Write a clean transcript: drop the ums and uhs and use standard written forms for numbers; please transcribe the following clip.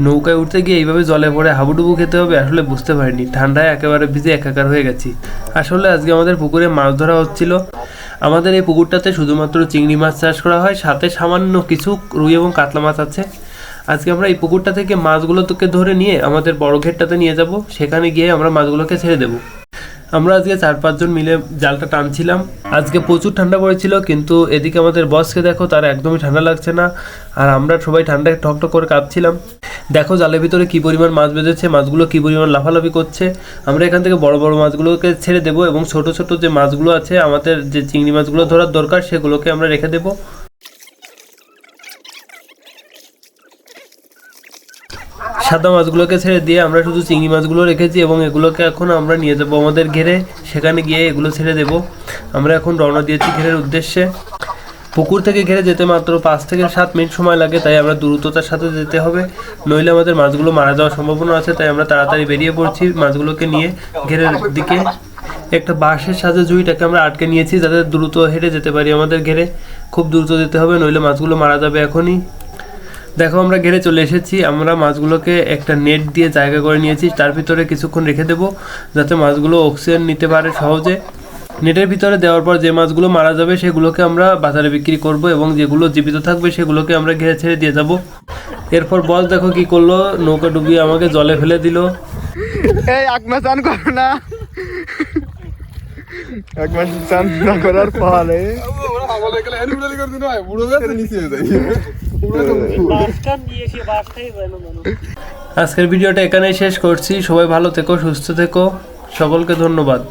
নৌকায় উঠতে গিয়ে এইভাবে জলে পড়ে হাবুডুবু খেতে হবে আসলে বুঝতে পারিনি, ঠান্ডায় একেবারে ভিজে একাকার হয়ে গেছি। আসলে আজকে আমাদের পুকুরে মাছ ধরা হচ্ছিল। আমাদের এই পুকুরটাতে শুধুমাত্র চিংড়ি মাছ চাষ করা হয়, সাথে সামান্য কিছু রুই এবং কাতলা মাছ আছে। আজকে আমরা এই পুকুরটা থেকে মাছগুলোকে ধরে নিয়ে আমাদের বড় ঘেরটাতে নিয়ে যাব, সেখানে গিয়ে আমরা মাছগুলোকে ছেড়ে দেবো। আমরা আজকে 4-5 জন মিলে জালটা টানছিলাম। আজকে প্রচুর ঠান্ডা পড়েছিল, কিন্তু এদিকে আমাদের বসকে দেখো, তার একদমই ঠান্ডা লাগছে না, আর আমরা সবাই ঠান্ডায় ঠকঠক করে কাঁপছিলাম। দেখো জালের ভিতরে কী পরিমাণ মাছ বেঁধেছে, মাছগুলো কী পরিমাণ লাফালাফি করছে। আমরা এখান থেকে বড় বড় মাছগুলোকে ছেড়ে দেবো এবং ছোট ছোট যে মাছগুলো আছে, আমাদের যে চিংড়ি মাছগুলো ধরার দরকার, সেগুলোকে আমরা রেখে দেবো। সাদা মাছগুলোকে ছেড়ে দিয়ে আমরা শুধু চিংড়ি মাছগুলো রেখেছি এবং এগুলোকে এখন আমরা নিয়ে যাবো আমাদের ঘেরে, সেখানে গিয়ে এগুলো ছেড়ে দেবো। আমরা এখন রওনা দিয়েছি ঘেরের উদ্দেশ্যে। পুকুর থেকে ঘেরে যেতে মাত্র 5 থেকে 7 মিনিট সময় লাগে, তাই আমরা দ্রুততার সাথে যেতে হবে, নইলে আমাদের মাছগুলো মারা যাওয়ার সম্ভাবনা আছে। তাই আমরা তাড়াতাড়ি বেরিয়ে পড়ছি মাছগুলোকে নিয়ে ঘেরের দিকে। একটা বাঁশের সাথে জুইটাকে আমরা আটকে নিয়েছি, যাতে দ্রুত হেঁটে যেতে পারি আমাদের ঘেরে। খুব দ্রুত যেতে হবে, নইলে মাছগুলো মারা যাবে এখনই। দেখো আমরা ঘেরে চলে এসেছি। আমরা মাছগুলোকে একটা নেট দিয়ে জায়গা করে নিয়েছি, তার ভিতরে কিছুক্ষণ রেখে দেবো, যাতে মাছগুলো অক্সিজেন নিতে পারে সহজে। নেটের ভিতরে দেওয়ার পর যে মাছগুলো মারা যাবে সেগুলোকে আমরা বাজারে বিক্রি করব, এবং যেগুলো জীবিত থাকবে সেগুলোকে আমরা ঘেরে ছেড়ে দিয়ে যাব। এরপর বস দেখো কি করলো, নৌকা ডুবিয়ে আমাকে জলে ফেলে দিল। এই এক মাস চান করো না, এক মাস চান না করার ফলে আজকের ভিডিওটা এখানেই শেষ করছি। সবাই ভালো থেকো, সুস্থ থেকো, সকলকে ধন্যবাদ।